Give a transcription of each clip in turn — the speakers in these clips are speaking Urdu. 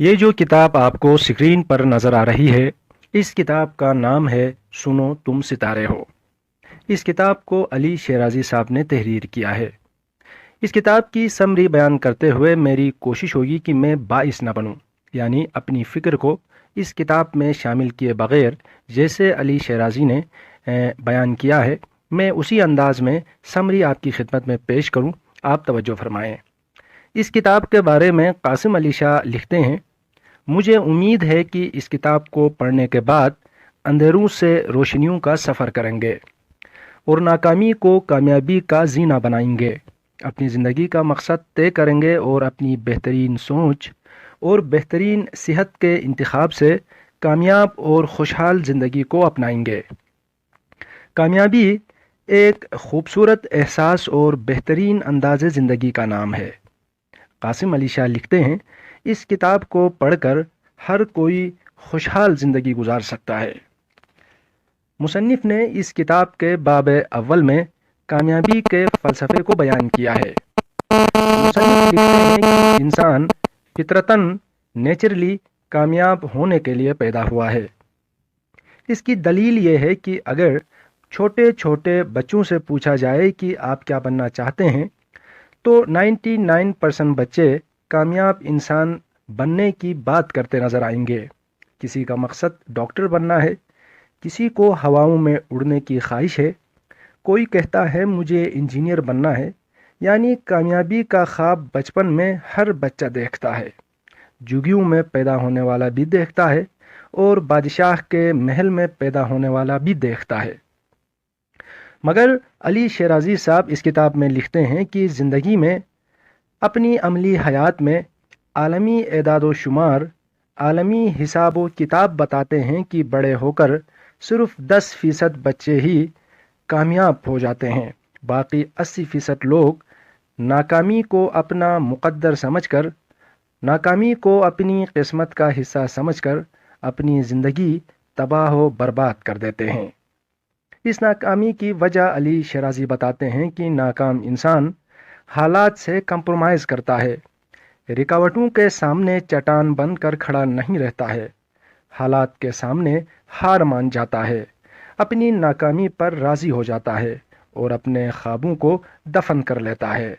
یہ جو کتاب آپ کو اسکرین پر نظر آ رہی ہے، اس کتاب کا نام ہے سنو تم ستارے ہو۔ اس کتاب کو علی شیرازی صاحب نے تحریر کیا ہے۔ اس کتاب کی سمری بیان کرتے ہوئے میری کوشش ہوگی کہ میں باعث نہ بنوں، یعنی اپنی فکر کو اس کتاب میں شامل کیے بغیر جیسے علی شیرازی نے بیان کیا ہے، میں اسی انداز میں سمری آپ کی خدمت میں پیش کروں۔ آپ توجہ فرمائیں۔ اس کتاب کے بارے میں قاسم علی شاہ لکھتے ہیں، مجھے امید ہے کہ اس کتاب کو پڑھنے کے بعد اندھیروں سے روشنیوں کا سفر کریں گے اور ناکامی کو کامیابی کا زینہ بنائیں گے، اپنی زندگی کا مقصد طے کریں گے اور اپنی بہترین سوچ اور بہترین صحت کے انتخاب سے کامیاب اور خوشحال زندگی کو اپنائیں گے۔ کامیابی ایک خوبصورت احساس اور بہترین انداز زندگی کا نام ہے۔ قاسم علی شاہ لکھتے ہیں، اس کتاب کو پڑھ کر ہر کوئی خوشحال زندگی گزار سکتا ہے۔ مصنف نے اس کتاب کے باب اول میں کامیابی کے فلسفے کو بیان کیا ہے۔ مصنف لکھتے ہیں کہ انسان فطرتاً نیچرلی کامیاب ہونے کے لیے پیدا ہوا ہے۔ اس کی دلیل یہ ہے کہ اگر چھوٹے چھوٹے بچوں سے پوچھا جائے کہ آپ کیا بننا چاہتے ہیں، تو 99% بچے کامیاب انسان بننے کی بات کرتے نظر آئیں گے۔ کسی کا مقصد ڈاکٹر بننا ہے، کسی کو ہواؤں میں اڑنے کی خواہش ہے، کوئی کہتا ہے مجھے انجینئر بننا ہے۔ یعنی کامیابی کا خواب بچپن میں ہر بچہ دیکھتا ہے، جھگیوں میں پیدا ہونے والا بھی دیکھتا ہے اور بادشاہ کے محل میں پیدا ہونے والا بھی دیکھتا ہے۔ مگر علی شیرازی صاحب اس کتاب میں لکھتے ہیں کہ زندگی میں، اپنی عملی حیات میں، عالمی اعداد و شمار، عالمی حساب و کتاب بتاتے ہیں کہ بڑے ہو کر صرف 10% بچے ہی کامیاب ہو جاتے ہیں، باقی 80% لوگ ناکامی کو اپنا مقدر سمجھ کر، ناکامی کو اپنی قسمت کا حصہ سمجھ کر اپنی زندگی تباہ و برباد کر دیتے ہیں۔ اس ناکامی کی وجہ علی شیرازی بتاتے ہیں کہ ناکام انسان حالات سے کمپرومائز کرتا ہے، رکاوٹوں کے سامنے چٹان بن کر کھڑا نہیں رہتا ہے، حالات کے سامنے ہار مان جاتا ہے، اپنی ناکامی پر راضی ہو جاتا ہے اور اپنے خوابوں کو دفن کر لیتا ہے۔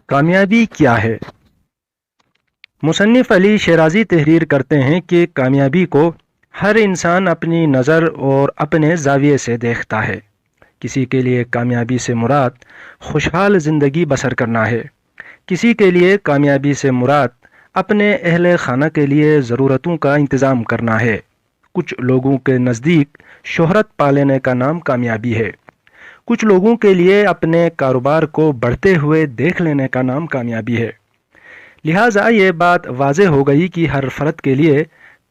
کامیابی کیا ہے؟ مصنف علی شیرازی تحریر کرتے ہیں کہ کامیابی کو ہر انسان اپنی نظر اور اپنے زاویے سے دیکھتا ہے۔ کسی کے لیے کامیابی سے مراد خوشحال زندگی بسر کرنا ہے، کسی کے لیے کامیابی سے مراد اپنے اہل خانہ کے لیے ضرورتوں کا انتظام کرنا ہے۔ کچھ لوگوں کے نزدیک شہرت پا لینے کا نام کامیابی ہے، کچھ لوگوں کے لیے اپنے کاروبار کو بڑھتے ہوئے دیکھ لینے کا نام کامیابی ہے۔ لہٰذا یہ بات واضح ہو گئی کہ ہر فرد کے لیے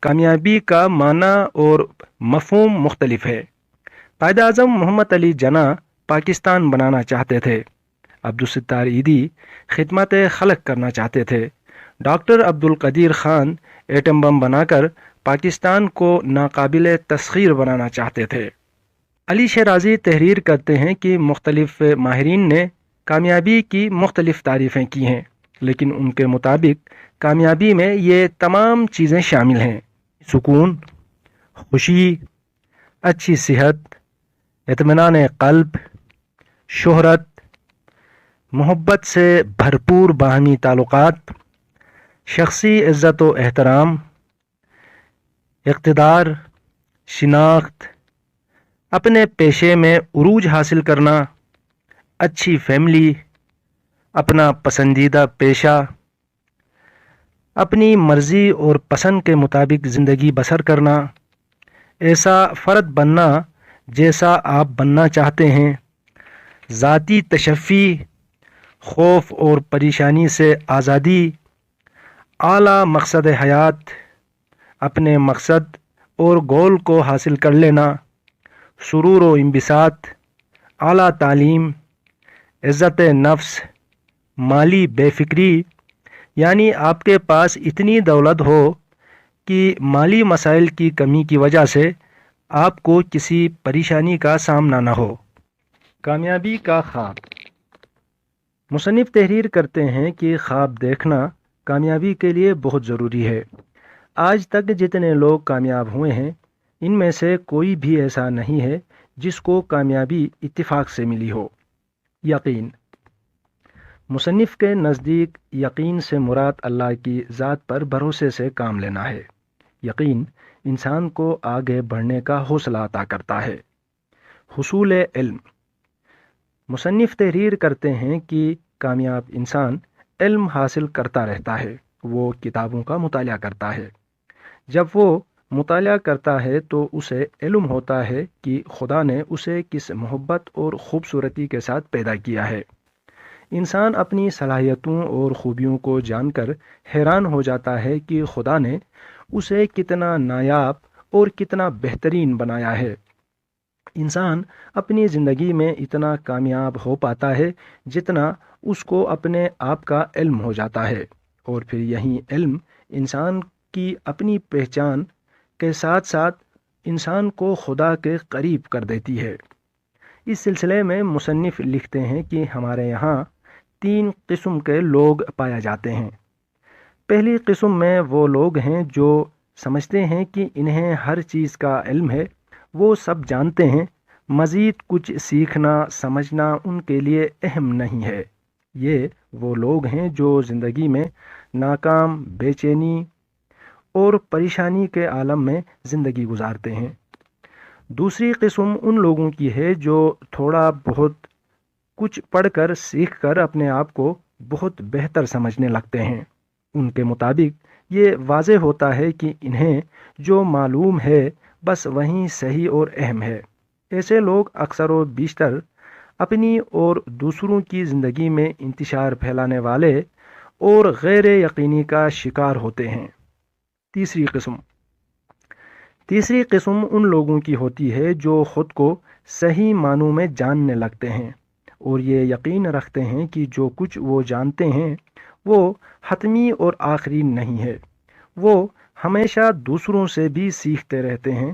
کامیابی کا معنی اور مفہوم مختلف ہے۔ قائد اعظم محمد علی جناح پاکستان بنانا چاہتے تھے، عبدالستار ایدھی خدمت خلق کرنا چاہتے تھے، doctor Abdul Qadeer Khan atom bomb بنا کر پاکستان کو ناقابل تسخیر بنانا چاہتے تھے۔ علی شیرازی تحریر کرتے ہیں کہ مختلف ماہرین نے کامیابی کی مختلف تعریفیں کی ہیں، لیکن ان کے مطابق کامیابی میں یہ تمام چیزیں شامل ہیں: سکون، خوشی، اچھی صحت، اطمینان قلب، شہرت، محبت سے بھرپور باہمی تعلقات، شخصی عزت و احترام، اقتدار، شناخت، اپنے پیشے میں عروج حاصل کرنا، اچھی فیملی، اپنا پسندیدہ پیشہ، اپنی مرضی اور پسند کے مطابق زندگی بسر کرنا، ایسا فرد بننا جیسا آپ بننا چاہتے ہیں، ذاتی تشفی، خوف اور پریشانی سے آزادی، اعلیٰ مقصد حیات، اپنے مقصد اور گول کو حاصل کر لینا، سرور و انبساط، اعلیٰ تعلیم، عزت نفس، مالی بے فکری، یعنی آپ کے پاس اتنی دولت ہو کہ مالی مسائل کی کمی کی وجہ سے آپ کو کسی پریشانی کا سامنا نہ ہو۔ کامیابی کا خواب۔ مصنف تحریر کرتے ہیں کہ خواب دیکھنا کامیابی کے لیے بہت ضروری ہے۔ آج تک جتنے لوگ کامیاب ہوئے ہیں ان میں سے کوئی بھی ایسا نہیں ہے جس کو کامیابی اتفاق سے ملی ہو۔ یقین۔ مصنف کے نزدیک یقین سے مراد اللہ کی ذات پر بھروسے سے کام لینا ہے۔ یقین انسان کو آگے بڑھنے کا حوصلہ عطا کرتا ہے۔ حصول علم۔ مصنف تحریر کرتے ہیں کہ کامیاب انسان علم حاصل کرتا رہتا ہے، وہ کتابوں کا مطالعہ کرتا ہے۔ جب وہ مطالعہ کرتا ہے تو اسے علم ہوتا ہے کہ خدا نے اسے کس محبت اور خوبصورتی کے ساتھ پیدا کیا ہے۔ انسان اپنی صلاحیتوں اور خوبیوں کو جان کر حیران ہو جاتا ہے کہ خدا نے اسے کتنا نایاب اور کتنا بہترین بنایا ہے۔ انسان اپنی زندگی میں اتنا کامیاب ہو پاتا ہے جتنا اس کو اپنے آپ کا علم ہو جاتا ہے، اور پھر یہی علم انسان کی اپنی پہچان کے ساتھ ساتھ انسان کو خدا کے قریب کر دیتی ہے۔ اس سلسلے میں مصنف لکھتے ہیں کہ ہمارے یہاں 3 قسم کے لوگ پائے جاتے ہیں۔ پہلی قسم میں وہ لوگ ہیں جو سمجھتے ہیں کہ انہیں ہر چیز کا علم ہے، وہ سب جانتے ہیں، مزید کچھ سیکھنا سمجھنا ان کے لیے اہم نہیں ہے۔ یہ وہ لوگ ہیں جو زندگی میں ناکام، بے چینی اور پریشانی کے عالم میں زندگی گزارتے ہیں۔ دوسری قسم ان لوگوں کی ہے جو تھوڑا بہت کچھ پڑھ کر سیکھ کر اپنے آپ کو بہت بہتر سمجھنے لگتے ہیں۔ ان کے مطابق یہ واضح ہوتا ہے کہ انہیں جو معلوم ہے بس وہی صحیح اور اہم ہے۔ ایسے لوگ اکثر و بیشتر اپنی اور دوسروں کی زندگی میں انتشار پھیلانے والے اور غیر یقینی کا شکار ہوتے ہیں۔ تیسری قسم ان لوگوں کی ہوتی ہے جو خود کو صحیح معنوں میں جاننے لگتے ہیں اور یہ یقین رکھتے ہیں کہ جو کچھ وہ جانتے ہیں وہ حتمی اور آخری نہیں ہے۔ وہ ہمیشہ دوسروں سے بھی سیکھتے رہتے ہیں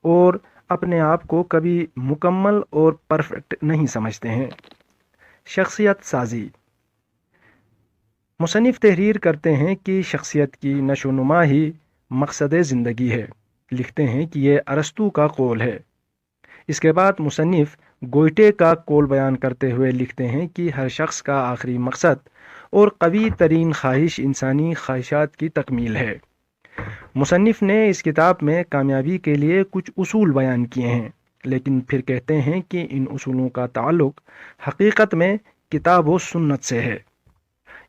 اور اپنے آپ کو کبھی مکمل اور پرفیکٹ نہیں سمجھتے ہیں۔ شخصیت سازی۔ مصنف تحریر کرتے ہیں کہ شخصیت کی نشو و نما ہی مقصد زندگی ہے۔ لکھتے ہیں کہ یہ ارسطو کا قول ہے۔ اس کے بعد مصنف گوئٹے کا قول بیان کرتے ہوئے لکھتے ہیں کہ ہر شخص کا آخری مقصد اور قوی ترین خواہش انسانی خواہشات کی تکمیل ہے۔ مصنف نے اس کتاب میں کامیابی کے لیے کچھ اصول بیان کیے ہیں، لیکن پھر کہتے ہیں کہ ان اصولوں کا تعلق حقیقت میں کتاب و سنت سے ہے۔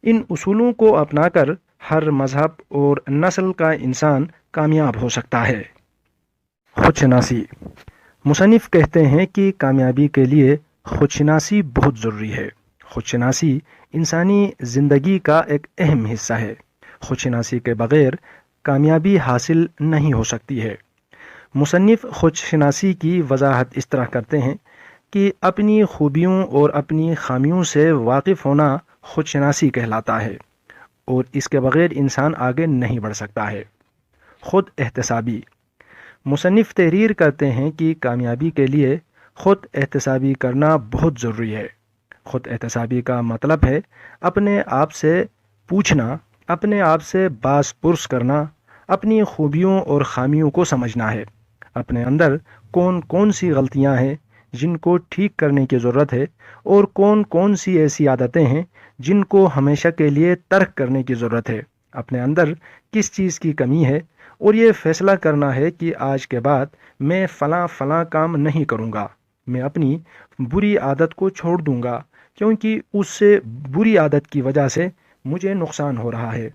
ان اصولوں کو اپنا کر ہر مذہب اور نسل کا انسان کامیاب ہو سکتا ہے۔ خودشناسی۔ مصنف کہتے ہیں کہ کامیابی کے لیے خودشناسی بہت ضروری ہے۔ خودشناسی انسانی زندگی کا ایک اہم حصہ ہے۔ خودشناسی کے بغیر کامیابی حاصل نہیں ہو سکتی ہے۔ مصنف خودشناسی کی وضاحت اس طرح کرتے ہیں کہ اپنی خوبیوں اور اپنی خامیوں سے واقف ہونا خودشناسی کہلاتا ہے، اور اس کے بغیر انسان آگے نہیں بڑھ سکتا ہے۔ خود احتسابی۔ مصنف تحریر کرتے ہیں کہ کامیابی کے لیے خود احتسابی کرنا بہت ضروری ہے۔ خود احتسابی کا مطلب ہے اپنے آپ سے پوچھنا، اپنے آپ سے باز پرس کرنا، اپنی خوبیوں اور خامیوں کو سمجھنا ہے، اپنے اندر کون کون سی غلطیاں ہیں جن کو ٹھیک کرنے کی ضرورت ہے، اور کون کون سی ایسی عادتیں ہیں جن کو ہمیشہ کے لیے ترک کرنے کی ضرورت ہے، اپنے اندر کس چیز کی کمی ہے، اور یہ فیصلہ کرنا ہے کہ آج کے بعد میں فلاں کام نہیں کروں گا، میں اپنی بری عادت کو چھوڑ دوں گا کیونکہ اس سے بری عادت کی وجہ سے مجھے نقصان ہو رہا ہے۔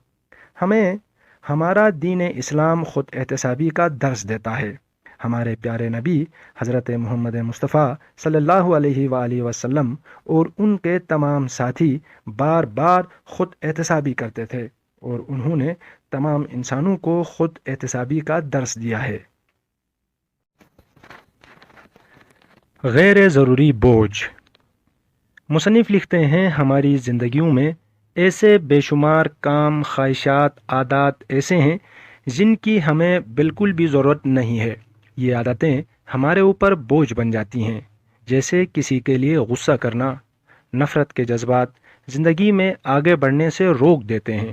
ہمیں ہمارا دین اسلام خود احتسابی کا درس دیتا ہے۔ ہمارے پیارے نبی حضرت محمد مصطفیٰ صلی اللہ علیہ وآلہ وسلم اور ان کے تمام ساتھی بار بار خود احتسابی کرتے تھے، اور انہوں نے تمام انسانوں کو خود احتسابی کا درس دیا ہے۔ غیر ضروری بوجھ۔ مصنف لکھتے ہیں ہماری زندگیوں میں ایسے بے شمار کام، خواہشات، عادات ایسے ہیں جن کی ہمیں بالکل بھی ضرورت نہیں ہے۔ یہ عادتیں ہمارے اوپر بوجھ بن جاتی ہیں، جیسے کسی کے لیے غصہ کرنا۔ نفرت کے جذبات زندگی میں آگے بڑھنے سے روک دیتے ہیں۔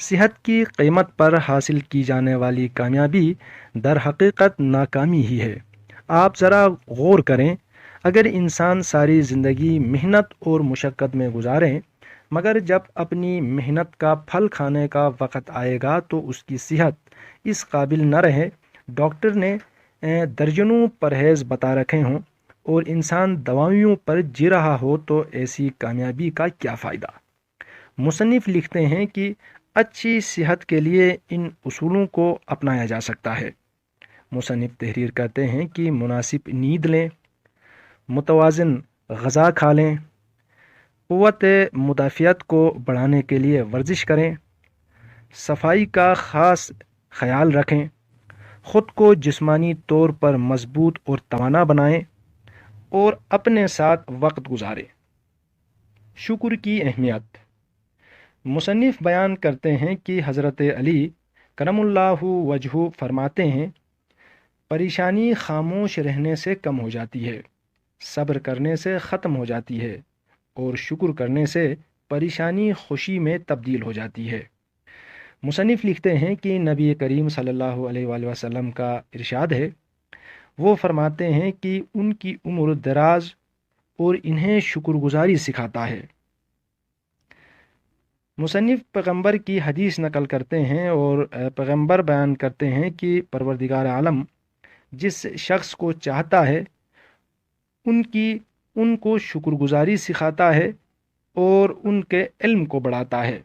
صحت کی قیمت پر حاصل کی جانے والی کامیابی در حقیقت ناکامی ہی ہے۔ آپ ذرا غور کریں، اگر انسان ساری زندگی محنت اور مشقت میں گزاریں مگر جب اپنی محنت کا پھل کھانے کا وقت آئے گا تو اس کی صحت اس قابل نہ رہے، ڈاکٹر نے درجنوں پرہیز بتا رکھے ہوں اور انسان دوائیوں پر جی رہا ہو تو ایسی کامیابی کا کیا فائدہ؟ مصنف لکھتے ہیں کہ اچھی صحت کے لیے ان اصولوں کو اپنایا جا سکتا ہے۔ مصنف تحریر کرتے ہیں کہ مناسب نیند لیں، متوازن غذا کھا لیں، قوت مدافعت کو بڑھانے کے لیے ورزش کریں، صفائی کا خاص خیال رکھیں، خود کو جسمانی طور پر مضبوط اور توانا بنائیں اور اپنے ساتھ وقت گزاریں۔ شکر کی اہمیت۔ مصنف بیان کرتے ہیں کہ حضرت علی کرم اللہ وجہہ فرماتے ہیں، پریشانی خاموش رہنے سے کم ہو جاتی ہے، صبر کرنے سے ختم ہو جاتی ہے اور شکر کرنے سے پریشانی خوشی میں تبدیل ہو جاتی ہے۔ مصنف لکھتے ہیں کہ نبی کریم صلی اللہ علیہ وآلہ وسلم کا ارشاد ہے، وہ فرماتے ہیں کہ ان کی عمر دراز اور انہیں شکر گزاری سکھاتا ہے۔ مصنف پیغمبر کی حدیث نقل کرتے ہیں اور پیغمبر بیان کرتے ہیں کہ پروردگار عالم جس شخص کو چاہتا ہے ان کو شکر گزاری سکھاتا ہے اور ان کے علم کو بڑھاتا ہے۔